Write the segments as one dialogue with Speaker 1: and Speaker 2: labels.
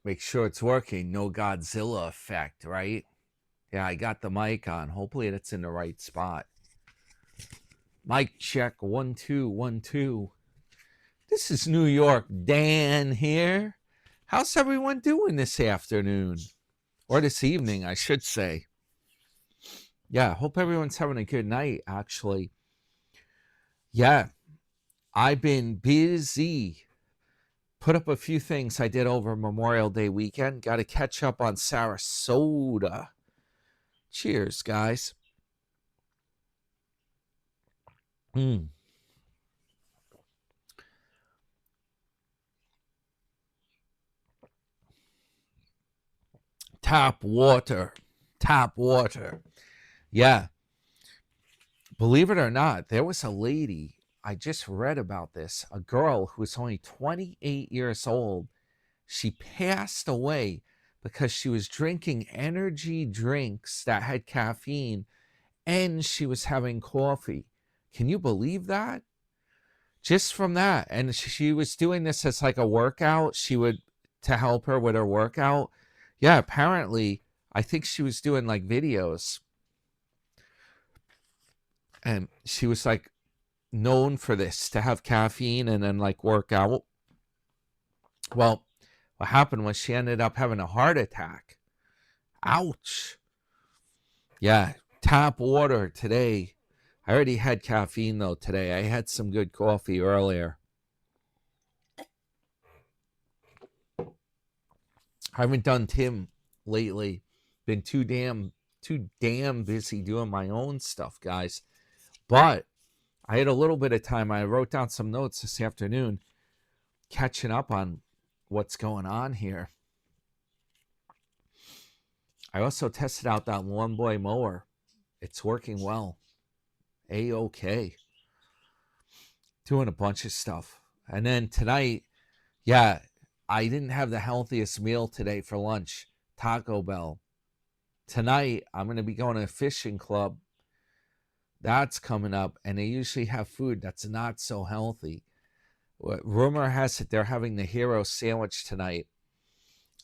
Speaker 1: Make sure it's working. No Godzilla effect, right? Yeah, I got the mic on. Hopefully it's in the right spot. Mic check 1 2 1 2. This is New York Dan here. How's everyone doing this afternoon? Or this evening, I should say. Yeah, hope everyone's having a good night, actually. Yeah, I've been busy. Put up a few things I did over Memorial Day weekend. Got to catch up on Sarasota. Cheers, guys. Tap water. Tap water. Yeah. Believe it or not, there was a lady, I just read about this, a girl who was only 28 years old. She passed away because she was drinking energy drinks that had caffeine and she was having coffee. Can you believe that? Just from that. And she was doing this as like a workout. To help her with her workout. Yeah, apparently, I think she was doing like videos. And she was like known for this, to have caffeine and then like work out. Well, what happened was she ended up having a heart attack. Ouch. Yeah, tap water today. I already had caffeine though today. I had some good coffee earlier. I haven't done Tim lately. Been too damn busy doing my own stuff, guys. But I had a little bit of time. I wrote down some notes this afternoon, catching up on what's going on here. I also tested out that Lawn Boy mower. It's working well. A-OK. Doing a bunch of stuff. And then tonight, yeah, I didn't have the healthiest meal today for lunch. Taco Bell. Tonight, I'm going to be going to a fishing club. That's coming up. And they usually have food that's not so healthy. Rumor has it they're having the hero sandwich tonight.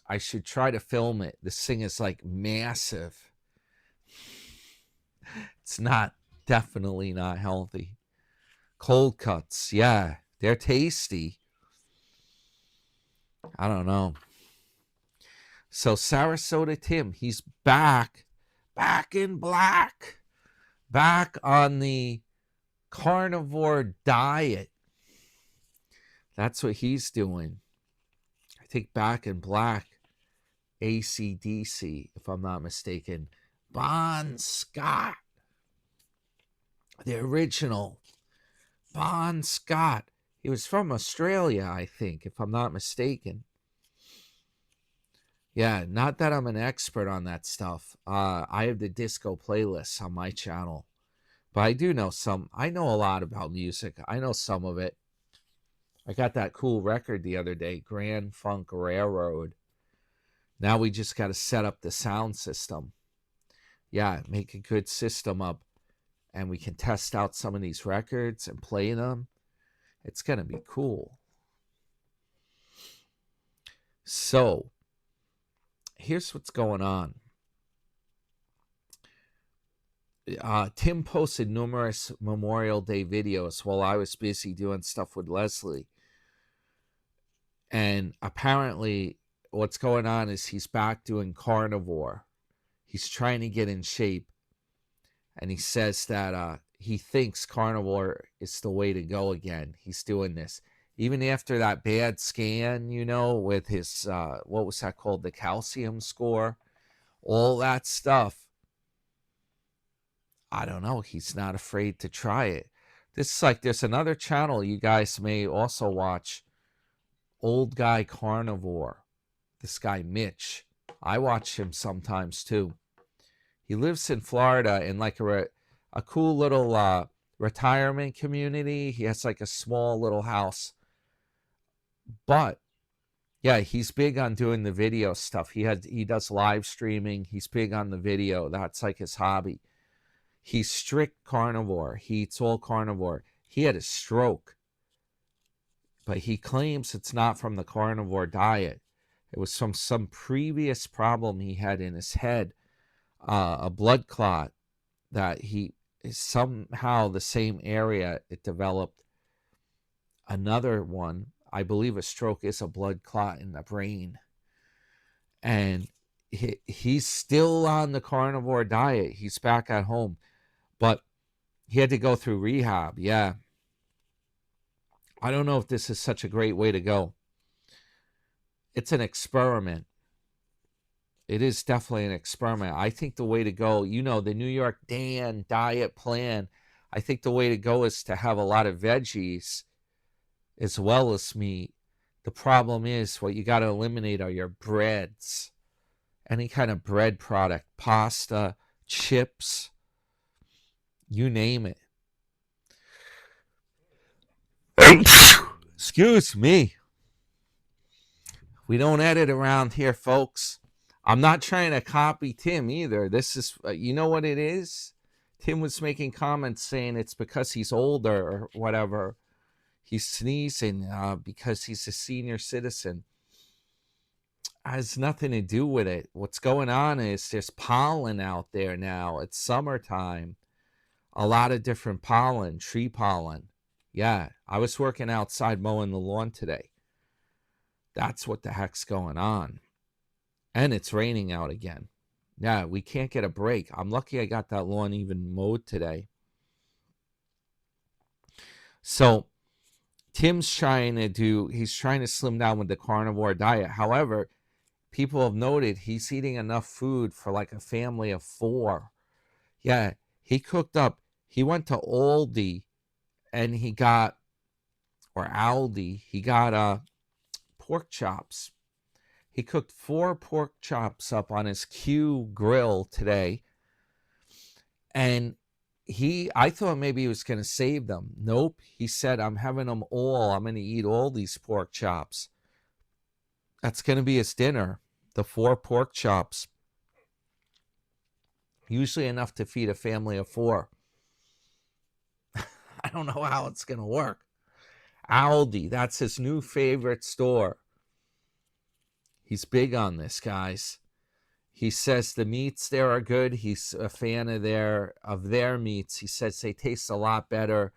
Speaker 1: I should try to film it. This thing is like massive. It's definitely not healthy. Cold cuts, yeah, they're tasty. I don't know. So Sarasota Tim, he's back in black, back on the carnivore diet. That's what he's doing. I think Back in Black, AC/DC, if I'm not mistaken. Bon Scott, the original Bon Scott. He was from Australia, I think, if I'm not mistaken. Yeah, not that I'm an expert on that stuff. I have the disco playlists on my channel. But I do know some. I know a lot about music. I know some of it. I got that cool record the other day, Grand Funk Railroad. Now we just got to set up the sound system. Yeah, make a good system up. And we can test out some of these records and play them. It's going to be cool. So, here's what's going on. Tim posted numerous Memorial Day videos while I was busy doing stuff with Leslie. And apparently, what's going on is he's back doing carnivore. He's trying to get in shape. And he says that he thinks carnivore is the way to go again. He's doing this. Even after that bad scan, with his, what was that called? The calcium score. All that stuff. I don't know. He's not afraid to try it. This is like, there's another channel you guys may also watch. Old Guy Carnivore. This guy, Mitch. I watch him sometimes too. He lives in Florida in like a cool little retirement community. He has like a small little house. But yeah, he's big on doing the video stuff. He does live streaming. He's big on the video. That's like his hobby. He's strict carnivore. He eats all carnivore. He had a stroke. But he claims it's not from the carnivore diet. It was from some previous problem he had in his head, a blood clot that he somehow the same area it developed another one. I believe a stroke is a blood clot in the brain. And he's still on the carnivore diet. He's back at home, but he had to go through rehab. Yeah. I don't know if this is such a great way to go. It's an experiment. It is definitely an experiment. I think the way to go, the New York Dan diet plan, I think the way to go is to have a lot of veggies as well as meat. The problem is what you got to eliminate are your breads. Any kind of bread product, pasta, chips, you name it. Excuse me. We don't edit around here, folks. I'm not trying to copy Tim either. This is, you know what it is? Tim was making comments saying it's because he's older or whatever. He's sneezing because he's a senior citizen. Has nothing to do with it. What's going on is there's pollen out there now. It's summertime. A lot of different pollen, tree pollen. Yeah, I was working outside mowing the lawn today. That's what the heck's going on. And it's raining out again. Yeah, we can't get a break. I'm lucky I got that lawn even mowed today. So Tim's trying to slim down with the carnivore diet. However, people have noted he's eating enough food for like a family of 4. Yeah, he cooked up. He went to Aldi and he got pork chops. He cooked 4 pork chops up on his Q grill today. And I thought maybe he was going to save them. Nope. He said, I'm having them all. I'm going to eat all these pork chops. That's going to be his dinner. The 4 pork chops. Usually enough to feed a family of 4. I don't know how it's going to work. Aldi, that's his new favorite store. He's big on this, guys. He says the meats there are good. He's a fan of their meats. He says they taste a lot better.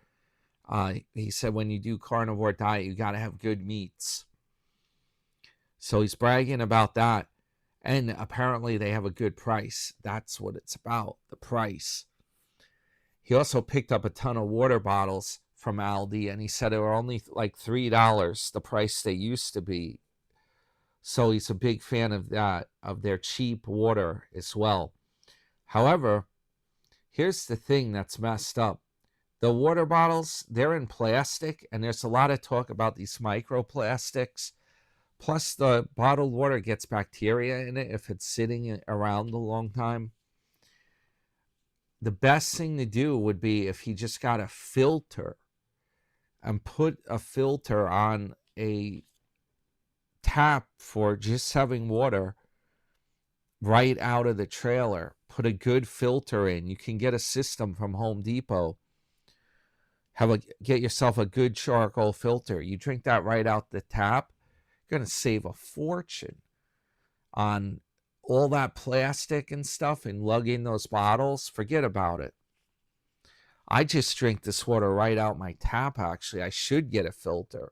Speaker 1: He said when you do carnivore diet, you got to have good meats. So he's bragging about that. And apparently they have a good price. That's what it's about, the price. He also picked up a ton of water bottles from Aldi, and he said they were only like $3, the price they used to be. So he's a big fan of that, of their cheap water as well. However, here's the thing that's messed up. The water bottles, they're in plastic, and there's a lot of talk about these microplastics. Plus, the bottled water gets bacteria in it if it's sitting around a long time. The best thing to do would be if he just got a filter and put a filter on a tap for just having water right out of the trailer. Put a good filter in. You can get a system from Home Depot. Get yourself a good charcoal filter. You drink that right out the tap. You're going to save a fortune on all that plastic and stuff and lugging those bottles. Forget about it. I just drink this water right out my tap, actually. I should get a filter.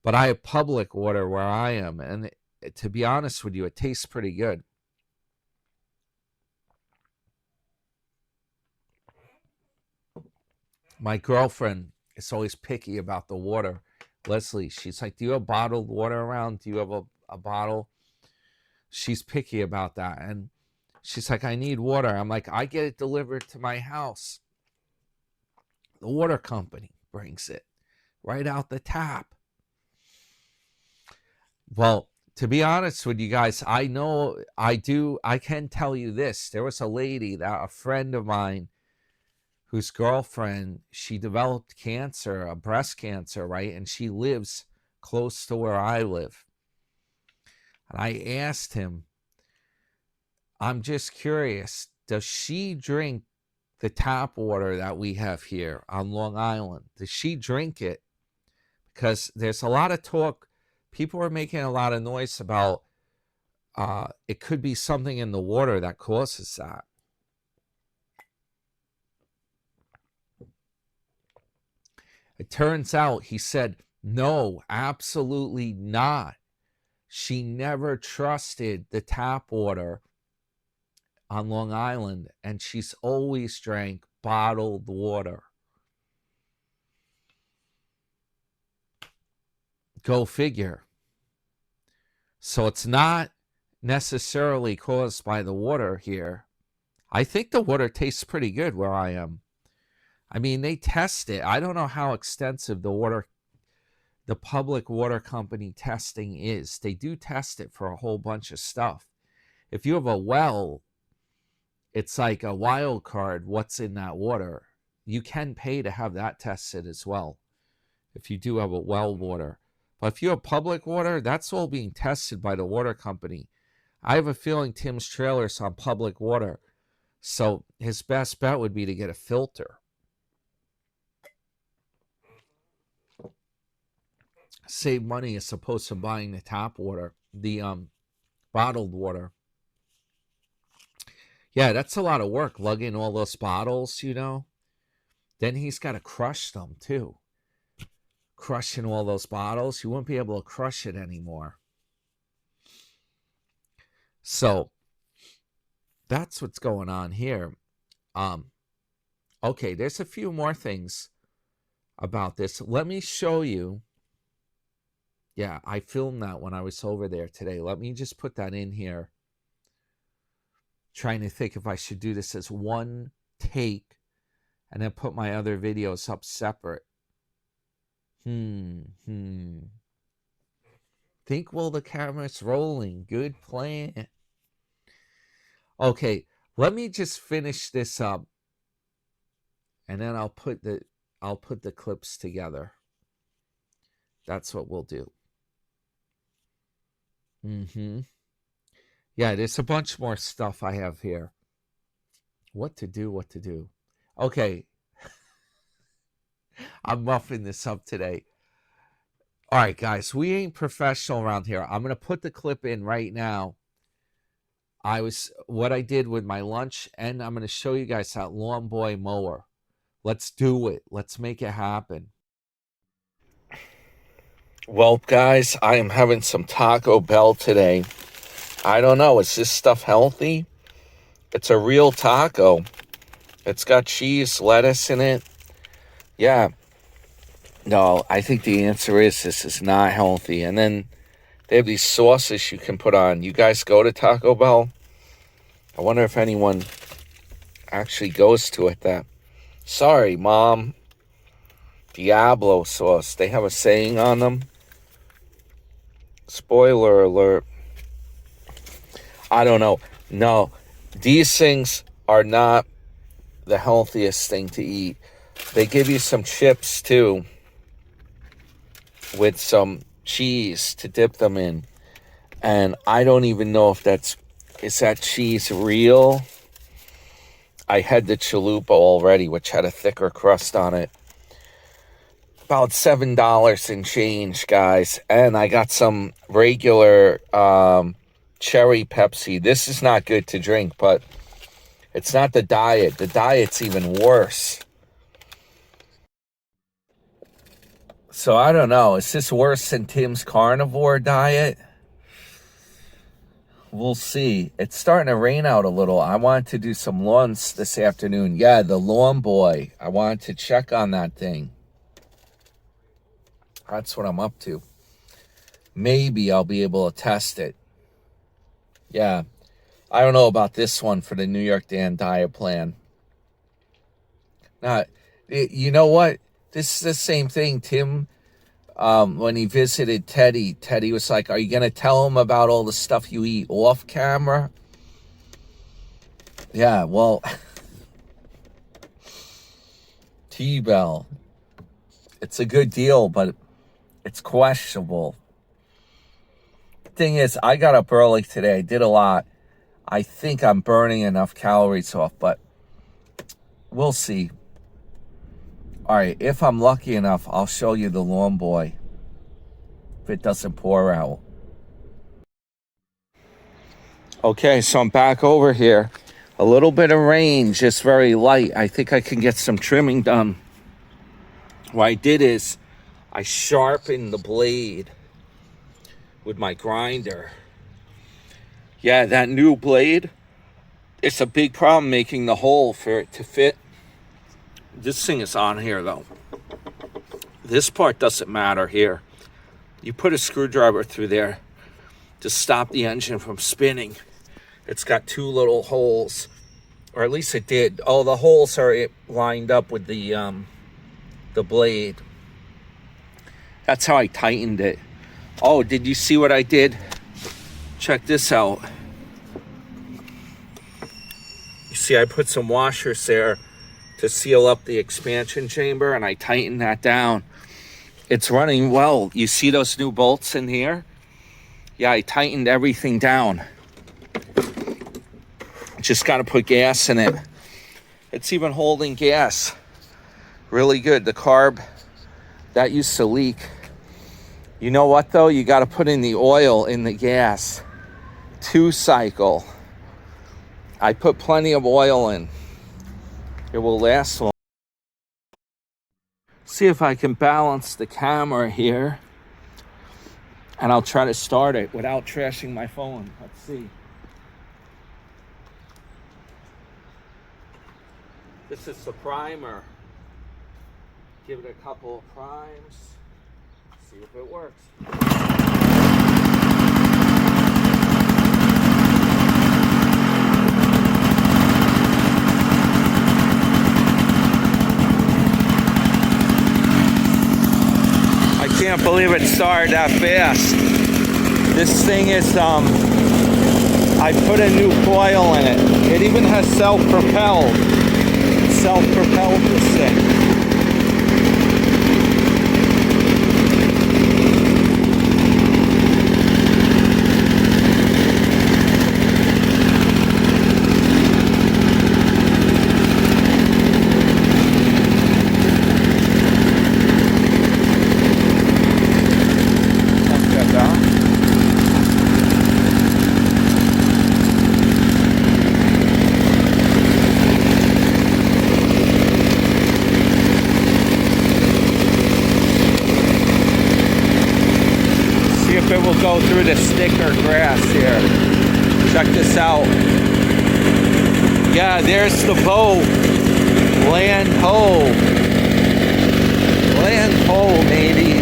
Speaker 1: But I have public water where I am, and to be honest with you, it tastes pretty good. My girlfriend is always picky about the water. Leslie, she's like, do you have bottled water around? Do you have a bottle? She's picky about that. And she's like, I need water. I'm like, I get it delivered to my house. The water company brings it right out the tap. Well, to be honest with you guys, I can tell you this. There was a lady, a friend of mine, whose girlfriend, she developed cancer, a breast cancer, right? And she lives close to where I live. And I asked him, I'm just curious, does she drink the tap water that we have here on Long Island? Does she drink it? Because there's a lot of talk. People are making a lot of noise about it could be something in the water that causes that. It turns out, he said, no, absolutely not. She never trusted the tap water on Long Island, and she's always drank bottled water. Go figure. So it's not necessarily caused by the water here. I think the water tastes pretty good where I am. I mean, they test it. I don't know how extensive the public water company testing is. They do test it for a whole bunch of stuff. If you have a well, it's like a wild card, what's in that water. You can pay to have that tested as well, if you do have a well water. But if you have public water, that's all being tested by the water company. I have a feeling Tim's trailer's on public water, so his best bet would be to get a filter. Save money as opposed to buying the tap water, the bottled water. Yeah, that's a lot of work, lugging all those bottles, you know. Then he's got to crush them, too. Crushing all those bottles, you won't be able to crush it anymore. So, that's what's going on here. Okay, there's a few more things about this. Let me show you. Yeah, I filmed that when I was over there today. Let me just put that in here. Trying to think if I should do this as one take and then put my other videos up separate. Think while the camera's rolling. Good plan. Okay, let me just finish this up, and then I'll put the clips together. That's what we'll do. Yeah, there's a bunch more stuff I have here. What to do. Okay. I'm muffing this up today. All right, guys, we ain't professional around here. I'm going to put the clip in right now. What I did with my lunch, and I'm going to show you guys that Lawn Boy mower. Let's do it. Let's make it happen. Well, guys, I am having some Taco Bell today. I don't know. Is this stuff healthy? It's a real taco. It's got cheese, lettuce in it. Yeah. No, I think the answer is this is not healthy. And then they have these sauces you can put on. You guys go to Taco Bell? I wonder if anyone actually goes to it. Sorry, Mom. Diablo sauce. They have a saying on them. Spoiler alert. I don't know. No, these things are not the healthiest thing to eat. They give you some chips, too, with some cheese to dip them in. And I don't even know if is that cheese real? I had the chalupa already, which had a thicker crust on it. About $7 and change, guys. And I got some regular cherry Pepsi. This is not good to drink, but it's not the diet. The diet's even worse. So I don't know. Is this worse than Tim's carnivore diet? We'll see. It's starting to rain out a little. I wanted to do some lawns this afternoon. Yeah, the Lawn Boy. I wanted to check on that thing. That's what I'm up to. Maybe I'll be able to test it. Yeah. I don't know about this one for the New York Dan diet plan. Now, you know what? This is the same thing, Tim. When he visited Teddy was like, are you going to tell him about all the stuff you eat off camera? Yeah, well, T-Bell. It's a good deal, but it's questionable. Thing is, I got up early today. I did a lot. I think I'm burning enough calories off, but we'll see. All right, if I'm lucky enough, I'll show you the Lawn Boy if it doesn't pour out. Okay, so I'm back over here. A little bit of rain, just very light. I think I can get some trimming done. What I did is I sharpened the blade with my grinder. Yeah, that new blade, it's a big problem making the hole for it to fit. This thing is on here though. This part doesn't matter here. You put a screwdriver through there to stop the engine from spinning. It's got two little holes, or at least it did. Oh, the holes are lined up with the blade. That's how I tightened it. Oh, did you see what I did? Check this out. You see, I put some washers there to seal up the expansion chamber, and I tightened that down. It's running well. You see those new bolts in here? Yeah, I tightened everything down. Just got to put gas in it. It's even holding gas really good. The carb, that used to leak. You know what though? You got to put in the oil in the gas. 2-cycle. I put plenty of oil in. It will last long. See if I can balance the camera here. And I'll try to start it without trashing my phone. Let's see. This is the primer. Give it a couple of primes. See if it works. I can't believe it started that fast. This thing is, I put a new coil in it. It even has self-propelled this thing. It will go through the sticker grass here. Check this out. Yeah, there's the boat. Land ho. Land ho, matey.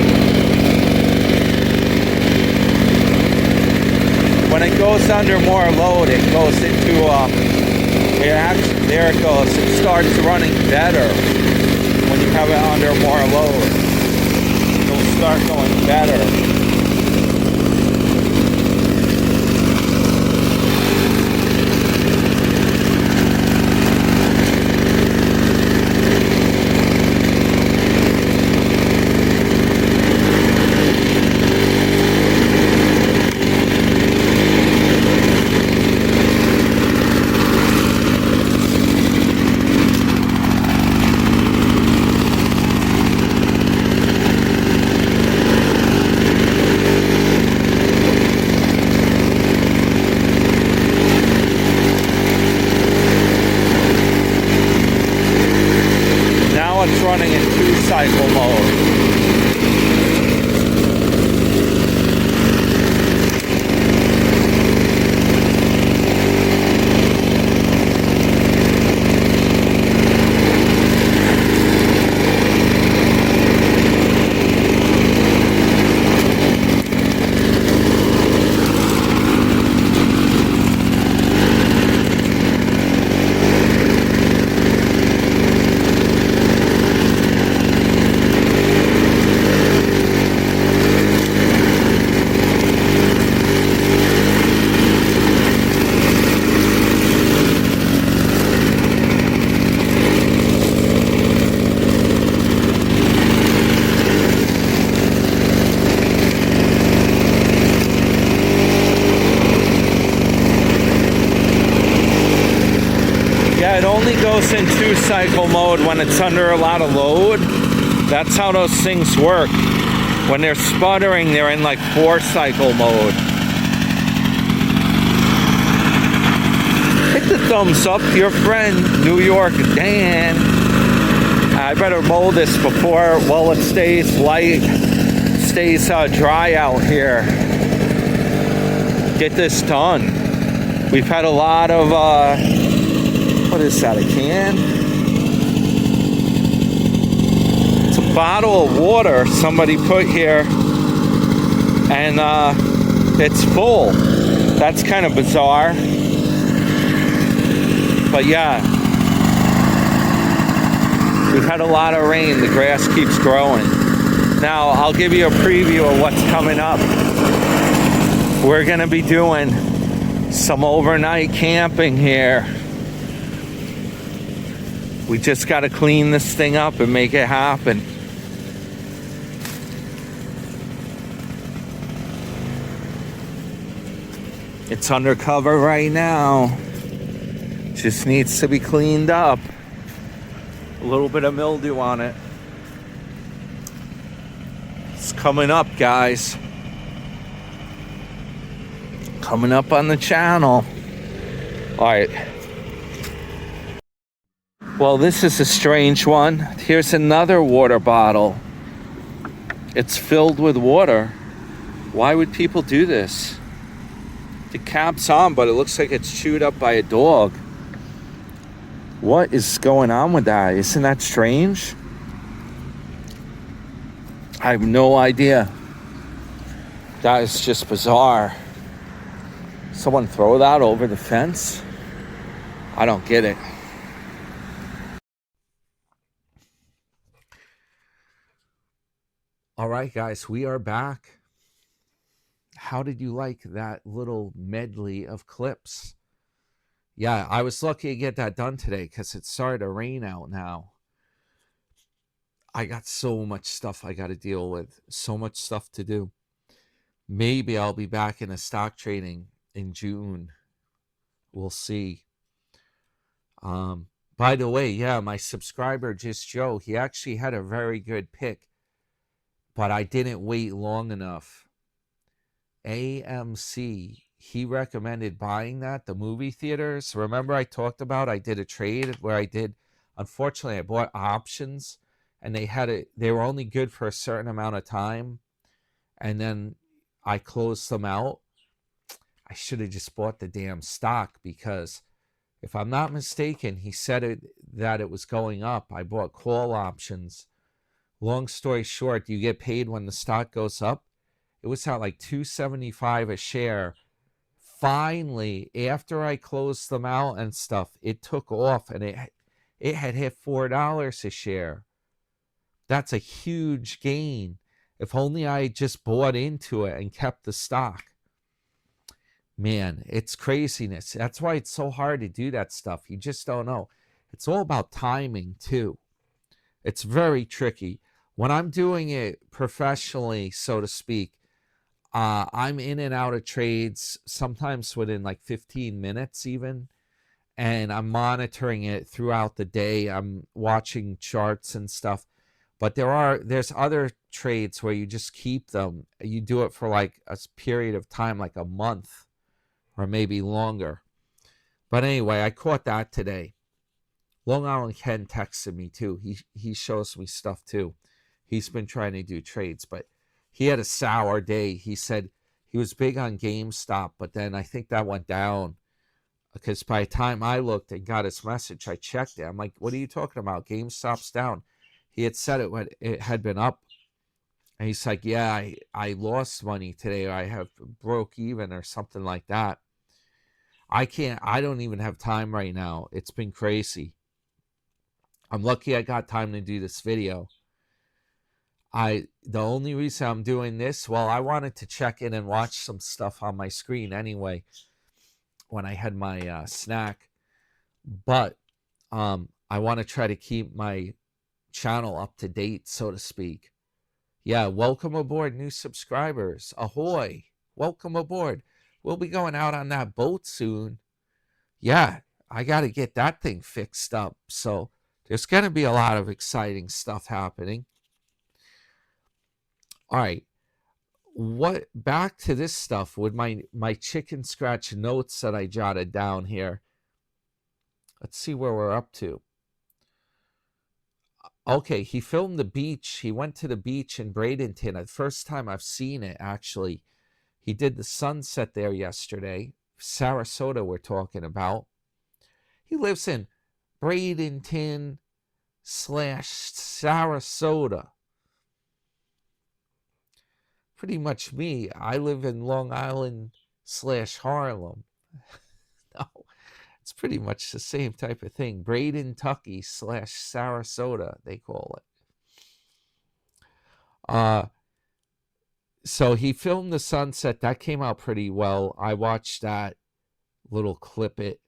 Speaker 1: When it goes under more load, it goes into there it goes. It starts running better when you have it under more load. It'll start going better. It's running in 2-cycle mode. It only goes in 2-cycle mode when it's under a lot of load. That's how those things work. When they're sputtering, they're in like 4-cycle mode. the thumbs up, your friend, New York Dan. I better mow this before, well, it stays light, stays dry out here. Get this done. We've had a lot of, what is that, a can? It's a bottle of water somebody put here, and it's full. That's kind of bizarre. But yeah, we've had a lot of rain. The grass keeps growing. Now, I'll give you a preview of what's coming up. We're going to be doing some overnight camping here. We just got to clean this thing up and make it happen. It's undercover right now. Just needs to be cleaned up. A little bit of mildew on it. It's coming up, guys. Coming up on the channel. All right. Well, this is a strange one. Here's another water bottle. It's filled with water. Why would people do this? The cap's on, but it looks like it's chewed up by a dog. What is going on with that? Isn't that strange? I have no idea. That is just bizarre. Someone throw that over the fence? I don't get it. All right, guys, we are back. How did you like that little medley of clips? Yeah, I was lucky to get that done today because it started to rain out now. I got so much stuff I got to deal with, so much stuff to do. Maybe I'll be back in a stock trading in June. We'll see. By the way, yeah, my subscriber, Just Joe, he actually had a very good pick, but I didn't wait long enough. AMC, he recommended buying that, the movie theaters. Remember I talked about, I did a trade where unfortunately I bought options, and they were only good for a certain amount of time, and then I closed them out. I should have just bought the damn stock, because if I'm not mistaken, he said that it was going up. I bought call options. Long story short, you get paid when the stock goes up. It was at like $2.75 a share. Finally, after I closed them out and stuff, it took off, and it had hit $4 a share. That's a huge gain. If only I just bought into it and kept the stock. Man, it's craziness. That's why it's so hard to do that stuff. You just don't know. It's all about timing too. It's very tricky. When I'm doing it professionally, so to speak, I'm in and out of trades, sometimes within like 15 minutes even, and I'm monitoring it throughout the day. I'm watching charts and stuff. But there's other trades where you just keep them. You do it for like a period of time, like a month or maybe longer. But anyway, I caught that today. Long Island Ken texted me too. He shows me stuff too. He's been trying to do trades, but he had a sour day. He said he was big on GameStop, but then I think that went down, because by the time I looked and got his message, I checked it. I'm like, what are you talking about? GameStop's down. He had said it had been up. And he's like, yeah, I lost money today. I have broke even or something like that. I don't even have time right now. It's been crazy. I'm lucky I got time to do this video. The only reason I'm doing this, well, I wanted to check in and watch some stuff on my screen anyway when I had my snack. But I want to try to keep my channel up to date, so to speak. Yeah, welcome aboard, new subscribers. Ahoy. Welcome aboard. We'll be going out on that boat soon. Yeah, I got to get that thing fixed up. So there's going to be a lot of exciting stuff happening. All right. Back to this stuff with my chicken scratch notes that I jotted down here. Let's see where we're up to. Okay, he filmed the beach. He went to the beach in Bradenton. The first time I've seen it, actually. He did the sunset there yesterday. Sarasota, we're talking about. He lives in Bradenton / Sarasota. Pretty much me. I live in Long Island / Harlem. No, it's pretty much the same type of thing. Bradentucky / Sarasota, they call it. So he filmed the sunset. That came out pretty well. I watched that little clip it.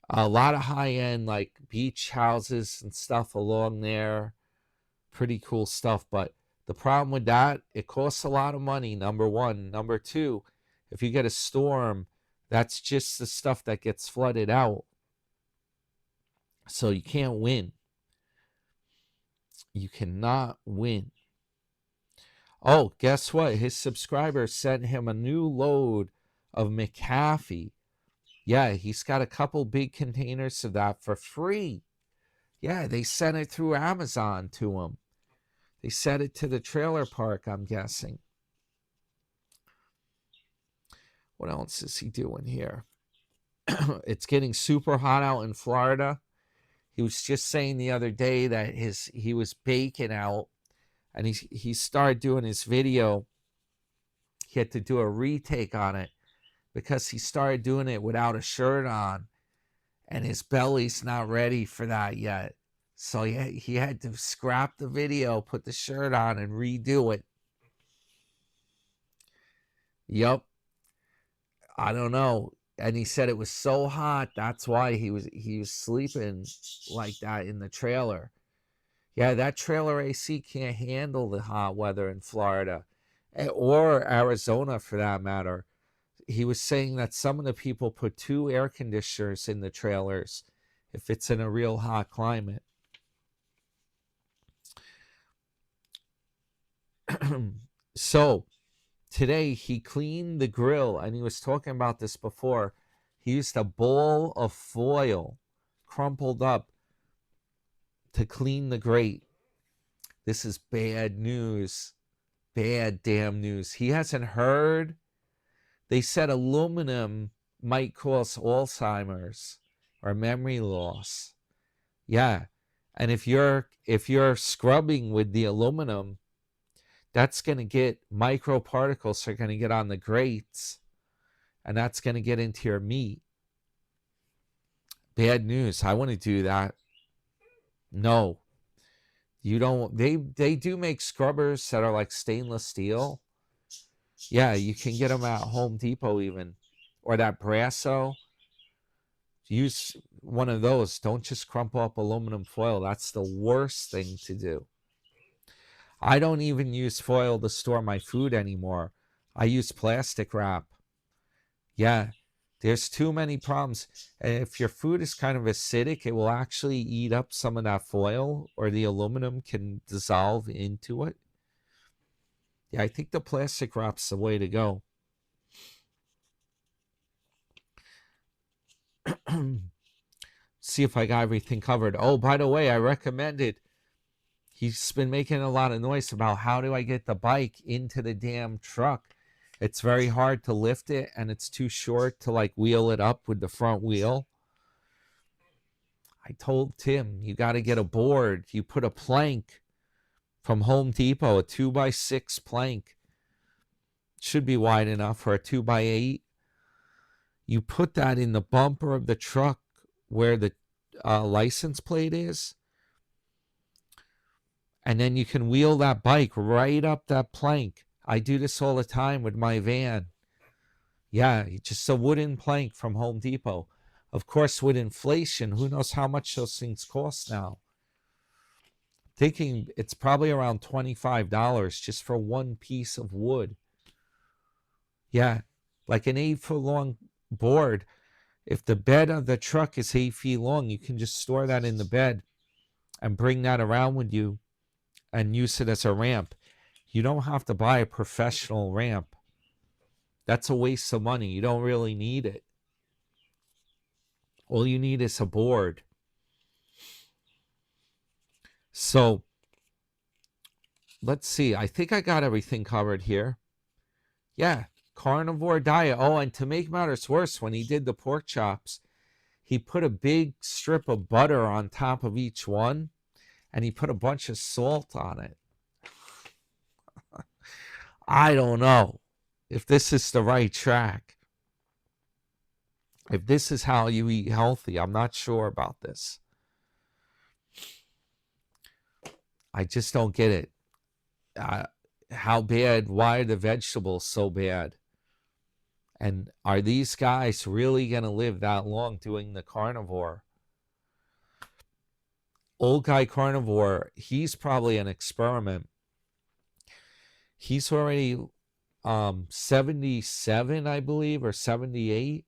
Speaker 1: A lot of high-end like beach houses and stuff along there. Pretty cool stuff. But the problem with that, it costs a lot of money, number one. Number two, if you get a storm, that's just the stuff that gets flooded out. So you can't win. You cannot win. Oh, guess what? His subscribers sent him a new load of McAfee. Yeah, he's got a couple big containers of that for free. Yeah, they sent it through Amazon to him. They sent it to the trailer park, I'm guessing. What else is he doing here? It's getting super hot out in Florida. He was just saying the other day that he was baking out, and he started doing his video. He had to do a retake on it because he started doing it without a shirt on, and his belly's not ready for that yet. So he had to scrap the video, put the shirt on, and redo it. Yup. I don't know. And he said it was so hot, that's why he was sleeping like that in the trailer. Yeah, that trailer AC can't handle the hot weather in Florida, or Arizona for that matter. He was saying that some of the people put 2 air conditioners in the trailers if it's in a real hot climate. So today he cleaned the grill, and he was talking about this before. He used a ball of foil crumpled up to clean the grate. This is bad news. Bad damn news. He hasn't heard. They said aluminum might cause Alzheimer's or memory loss. Yeah. And if you're scrubbing with the aluminum, that's going to get microparticles are going to get on the grates, and that's going to get into your meat. Bad news. I want to do that. No. You don't. They do make scrubbers that are like stainless steel. Yeah, you can get them at Home Depot even, or that Brasso. Use one of those. Don't just crumple up aluminum foil. That's the worst thing to do. I don't even use foil to store my food anymore. I use plastic wrap. Yeah, there's too many problems. And if your food is kind of acidic, it will actually eat up some of that foil, or the aluminum can dissolve into it. Yeah, I think the plastic wrap's the way to go. See if I got everything covered. Oh, by the way, I recommended. He's been making a lot of noise about how do I get the bike into the damn truck. It's very hard to lift it, and it's too short to like wheel it up with the front wheel. I told Tim, you got to get a board. You put a plank from Home Depot, a 2x6 plank. Should be wide enough for a 2x8. You put that in the bumper of the truck where the license plate is. And then you can wheel that bike right up that plank. I do this all the time with my van. Yeah, just a wooden plank from Home Depot. Of course, with inflation, who knows how much those things cost now. Thinking it's probably around $25 just for one piece of wood. Yeah, like an 8-foot long board. If the bed of the truck is 8 feet long, you can just store that in the bed and bring that around with you and use it as a ramp. You don't have to buy a professional ramp. That's a waste of money. You don't really need it. All you need is a board. So let's see. I think I got everything covered here. Yeah, carnivore diet. Oh, and to make matters worse, when he did the pork chops, he put a big strip of butter on top of each one, and he put a bunch of salt on it. I don't know if this is the right track. If this is how you eat healthy, I'm not sure about this. I just don't get it. How bad? Why are the vegetables so bad? And are these guys really going to live that long doing the carnivore? Old guy carnivore, he's probably an experiment. He's already 77, I believe, or 78.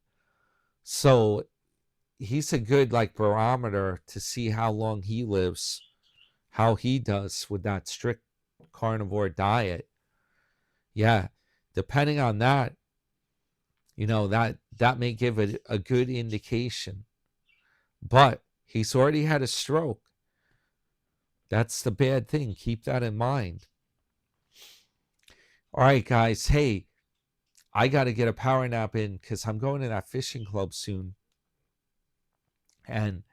Speaker 1: So he's a good barometer to see how long he lives, how he does with that strict carnivore diet. Yeah, depending on that, that may give it a good indication. But he's already had a stroke. That's the bad thing. Keep that in mind. All right, guys. Hey, I got to get a power nap in because I'm going to that fishing club soon. And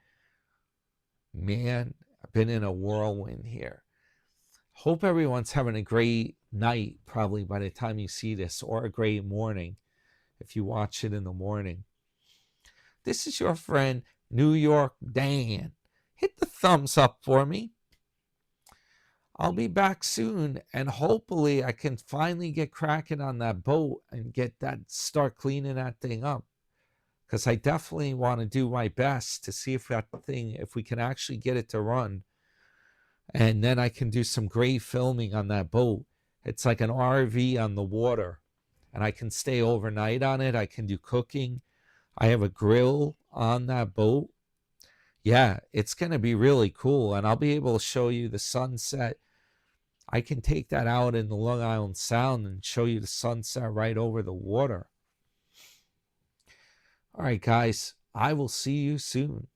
Speaker 1: man, I've been in a whirlwind here. Hope everyone's having a great night, probably by the time you see this, or a great morning if you watch it in the morning. This is your friend, New York Dan. Hit the thumbs up for me. I'll be back soon, and hopefully I can finally get cracking on that boat and start cleaning that thing up. Because I definitely want to do my best to see if we can actually get it to run. And then I can do some great filming on that boat. It's like an RV on the water. And I can stay overnight on it. I can do cooking. I have a grill on that boat. Yeah, it's going to be really cool. And I'll be able to show you the sunset. I can take that out in the Long Island Sound and show you the sunset right over the water. All right, guys, I will see you soon.